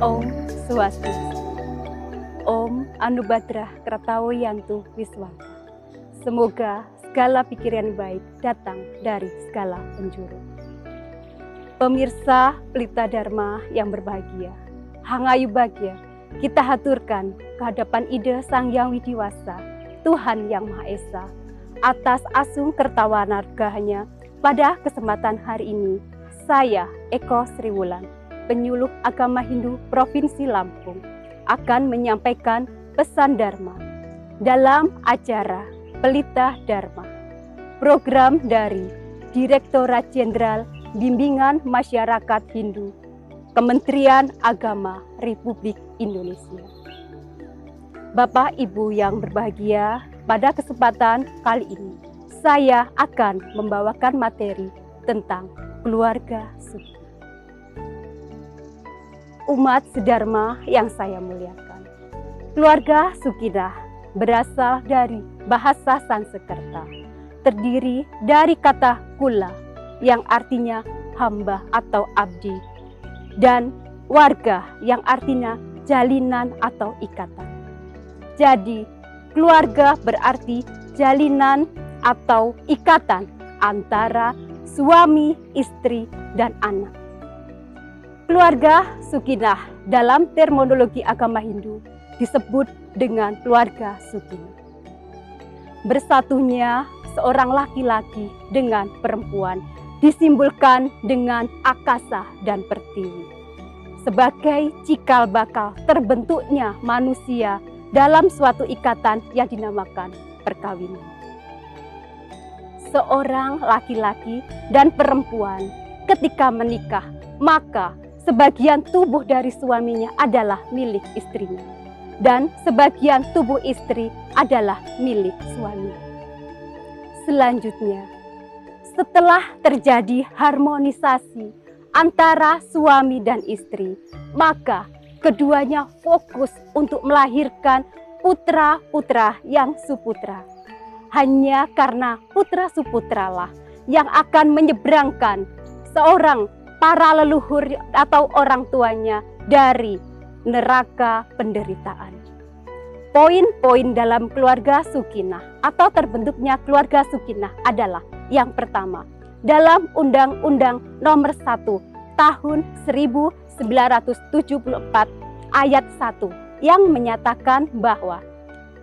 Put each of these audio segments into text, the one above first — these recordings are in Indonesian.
Om Swastiastu. Om Anubadrah Kratawo Yantu Wiswanta. Semoga segala pikiran baik datang dari segala penjuru. Pemirsa Pelita Dharma yang berbahagia, hangayu bahagia, kita haturkan kehadapan Ida Sang Yang Widiwasa, Tuhan Yang Maha Esa, atas asung kertawanarganya pada kesempatan hari ini. Saya Eko Sriwulan, penyuluh agama Hindu Provinsi Lampung, akan menyampaikan pesan Dharma dalam acara Pelita Dharma, program dari Direktorat Jenderal Bimbingan Masyarakat Hindu, Kementerian Agama Republik Indonesia. Bapak Ibu yang berbahagia, pada kesempatan kali ini saya akan membawakan materi tentang keluarga suci. Umat sedharma yang saya muliakan, keluarga Sukinah berasal dari bahasa Sanskerta, terdiri dari kata kula yang artinya hamba atau abdi, dan warga yang artinya jalinan atau ikatan. Jadi, keluarga berarti jalinan atau ikatan antara suami, istri, dan anak. Keluarga Sukinah dalam terminologi agama Hindu disebut dengan keluarga Sukinah. Bersatunya seorang laki-laki dengan perempuan disimbolkan dengan akasa dan pertiwi, sebagai cikal bakal terbentuknya manusia dalam suatu ikatan yang dinamakan perkawinan. Seorang laki-laki dan perempuan ketika menikah, maka sebagian tubuh dari suaminya adalah milik istrinya, dan sebagian tubuh istri adalah milik suami. Selanjutnya, setelah terjadi harmonisasi antara suami dan istri, maka keduanya fokus untuk melahirkan putra-putra yang suputra. Hanya karena putra suputralah yang akan menyeberangkan seorang para leluhur atau orang tuanya dari neraka penderitaan. Poin-poin dalam keluarga Sukinah atau terbentuknya keluarga Sukinah adalah yang pertama, dalam Undang-Undang Nomor 1 Tahun 1974 Ayat 1 yang menyatakan bahwa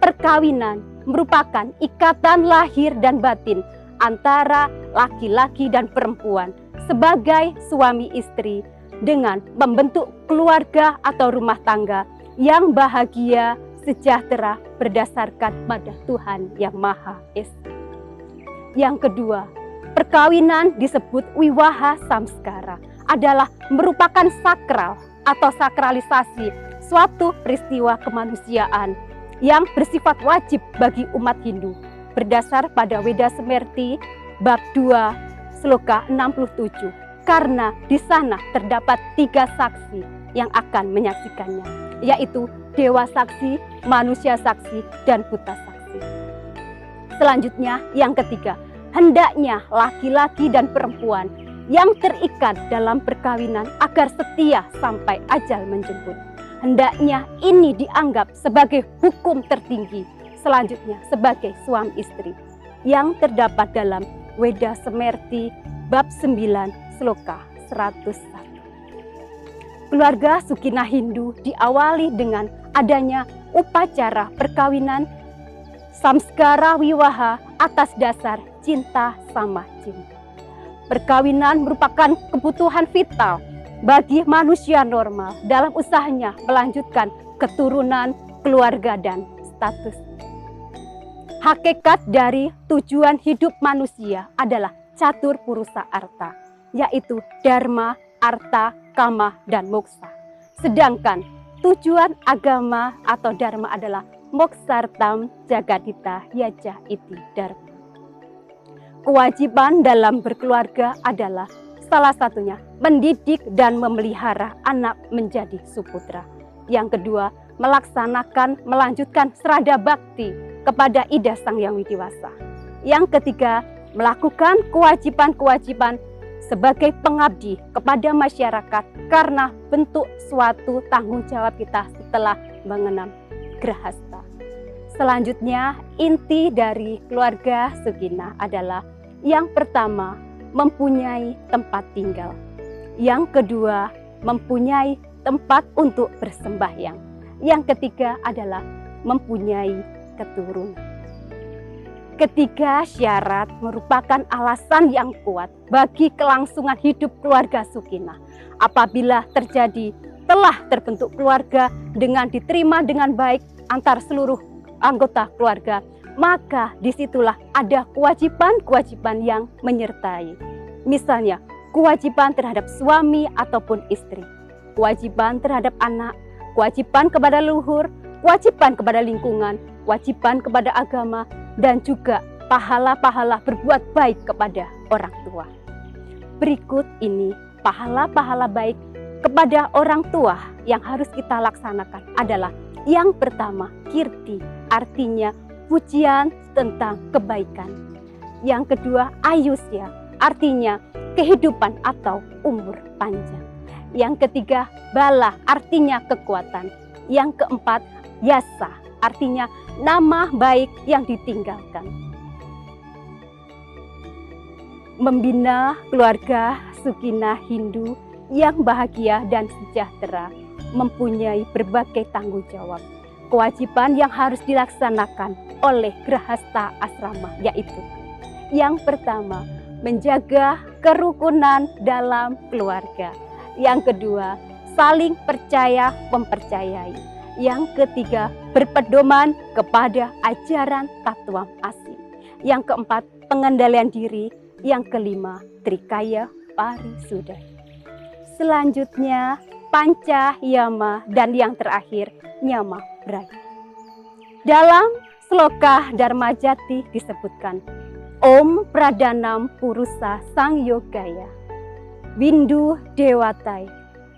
perkawinan merupakan ikatan lahir dan batin antara laki-laki dan perempuan sebagai suami istri dengan membentuk keluarga atau rumah tangga yang bahagia, sejahtera berdasarkan pada Tuhan Yang Maha Esa. Yang kedua, perkawinan disebut wiwaha samskara adalah merupakan sakral atau sakralisasi suatu peristiwa kemanusiaan yang bersifat wajib bagi umat Hindu berdasar pada Weda Semerti bab 2 Sloka 67, karena di sana terdapat 3 saksi yang akan menyaksikannya, yaitu dewa saksi, manusia saksi, dan buta saksi. Selanjutnya, yang ketiga, hendaknya laki-laki dan perempuan yang terikat dalam perkawinan agar setia sampai ajal menjemput. Hendaknya ini dianggap sebagai hukum tertinggi, selanjutnya sebagai suami istri, yang terdapat dalam Weda Semerti bab 9 Sloka 101. Keluarga Sukinah Hindu diawali dengan adanya upacara perkawinan samskara wiwaha atas dasar cinta sama cinta. Perkawinan merupakan kebutuhan vital bagi manusia normal dalam usahanya melanjutkan keturunan, keluarga, dan status. Hakikat dari tujuan hidup manusia adalah catur purusa arta, yaitu dharma, arta, kama, dan moksa. Sedangkan tujuan agama atau dharma adalah moksartam jagadita yaja iti dharma. Kewajiban dalam berkeluarga adalah salah satunya mendidik dan memelihara anak menjadi suputra. Yang kedua, melanjutkan serada bakti kepada Ida Sang Hyang Widiwasa. Yang ketiga, melakukan kewajiban-kewajiban sebagai pengabdi kepada masyarakat karena bentuk suatu tanggung jawab kita setelah mengenal grahasta. Selanjutnya, inti dari keluarga Sukina adalah yang pertama, mempunyai tempat tinggal. Yang kedua, mempunyai tempat untuk bersembahyang. Yang ketiga adalah mempunyai keturunan. Ketiga syarat merupakan alasan yang kuat bagi kelangsungan hidup keluarga Sukina. Apabila telah terbentuk keluarga dengan diterima dengan baik antar seluruh anggota keluarga, maka disitulah ada kewajiban-kewajiban yang menyertai. Misalnya, kewajiban terhadap suami ataupun istri, kewajiban terhadap anak, kewajiban kepada leluhur, kewajiban kepada lingkungan, kewajiban kepada agama, dan juga pahala-pahala berbuat baik kepada orang tua. Berikut ini pahala-pahala baik kepada orang tua yang harus kita laksanakan adalah yang pertama, kirti, artinya pujian tentang kebaikan. Yang kedua, ayusya, artinya kehidupan atau umur panjang. Yang ketiga, bala, artinya kekuatan. Yang keempat, yasa, artinya nama baik yang ditinggalkan. Membina keluarga Sukina Hindu yang bahagia dan sejahtera mempunyai berbagai tanggung jawab. Kewajiban yang harus dilaksanakan oleh grahasta asrama yaitu yang pertama, menjaga kerukunan dalam keluarga. Yang kedua, saling percaya mempercayai. Yang ketiga, berpedoman kepada ajaran Tattwa Asi. Yang keempat, pengendalian diri. Yang kelima, Trikaya Parisuddha. Selanjutnya, Panca Yama, dan yang terakhir, Nyama Braya. Dalam sloka Dharma Jati disebutkan, Om Pradanam Purusa Sang Yogaya, Windu Dewatai,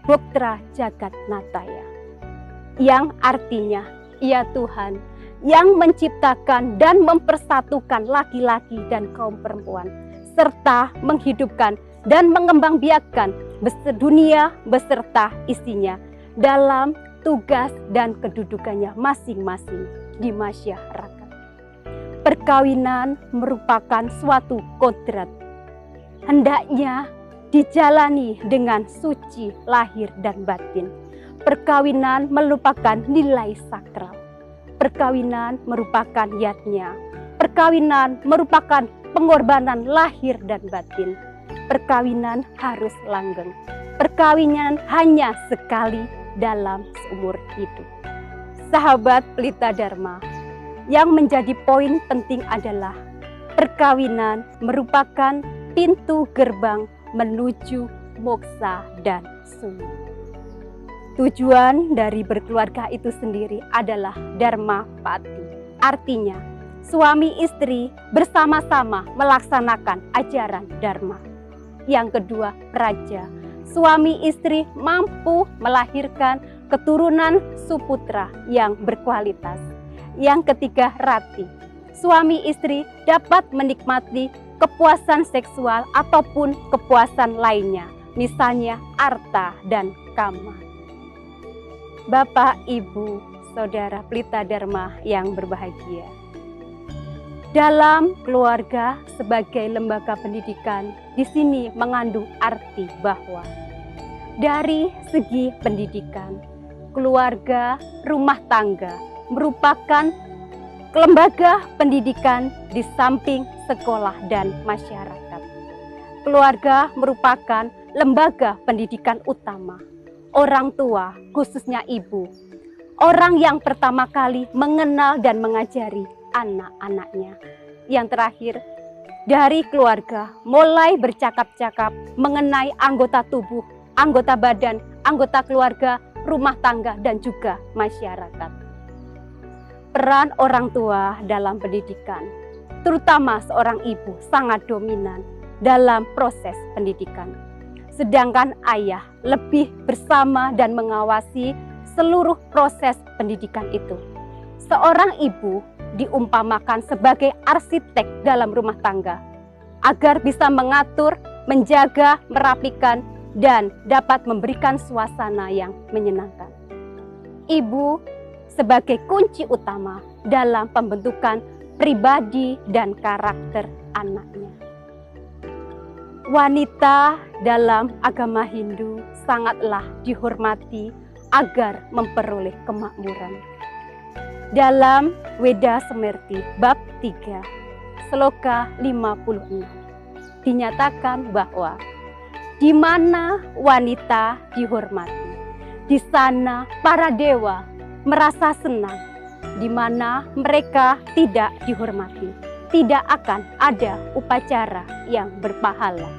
Boktra Jagat Nataya. Yang artinya, ya Tuhan yang menciptakan dan mempersatukan laki-laki dan kaum perempuan, serta menghidupkan dan mengembangbiakkan dunia beserta isinya dalam tugas dan kedudukannya masing-masing di masyarakat. Perkawinan merupakan suatu kodrat. Hendaknya dijalani dengan suci lahir dan batin. Perkawinan merupakan nilai sakral. Perkawinan merupakan yatnya. Perkawinan merupakan pengorbanan lahir dan batin. Perkawinan harus langgeng. Perkawinan hanya sekali dalam seumur hidup. Sahabat Pelita Dharma, yang menjadi poin penting adalah perkawinan merupakan pintu gerbang menuju moksa dan sumi. Tujuan dari berkeluarga itu sendiri adalah Dharma Pati. Artinya, suami istri bersama-sama melaksanakan ajaran Dharma. Yang kedua, praja. Suami istri mampu melahirkan keturunan suputra yang berkualitas. Yang ketiga, rati. Suami istri dapat menikmati kepuasan seksual ataupun kepuasan lainnya, misalnya arta dan kama. Bapak, Ibu, Saudara Pelita Dharma yang berbahagia. Dalam keluarga sebagai lembaga pendidikan, di sini mengandung arti bahwa dari segi pendidikan, keluarga rumah tangga merupakan lembaga pendidikan di samping sekolah dan masyarakat. Keluarga merupakan lembaga pendidikan utama. Orang tua, khususnya ibu, orang yang pertama kali mengenal dan mengajari anak-anaknya. Yang terakhir, dari keluarga, mulai bercakap-cakap mengenai anggota tubuh, anggota badan, anggota keluarga, rumah tangga, dan juga masyarakat. Peran orang tua dalam pendidikan, terutama seorang ibu, sangat dominan dalam proses pendidikan. Sedangkan ayah lebih bersama dan mengawasi seluruh proses pendidikan itu. Seorang ibu diumpamakan sebagai arsitek dalam rumah tangga, agar bisa mengatur, menjaga, merapikan, dan dapat memberikan suasana yang menyenangkan. Ibu sebagai kunci utama dalam pembentukan pribadi dan karakter anaknya. Wanita dalam agama Hindu sangatlah dihormati agar memperoleh kemakmuran. Dalam Weda Semerti bab 3 Sloka 56 dinyatakan bahwa di mana wanita dihormati, di sana para dewa merasa senang. Di mana mereka tidak dihormati, tidak akan ada upacara yang berpahala.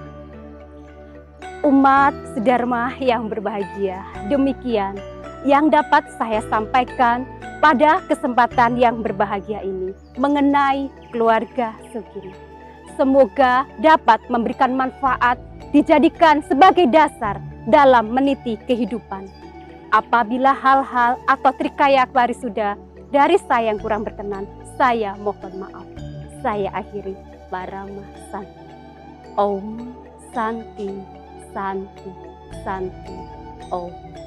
Umat sedharma yang berbahagia, demikian yang dapat saya sampaikan pada kesempatan yang berbahagia ini mengenai keluarga Sugeng. Semoga dapat memberikan manfaat, dijadikan sebagai dasar dalam meniti kehidupan. Apabila hal-hal atau trikaya warisuda dari saya yang kurang berkenan, saya mohon maaf. Saya akhiri. Parama Santi. Om Santi, Santi, Santi. Om.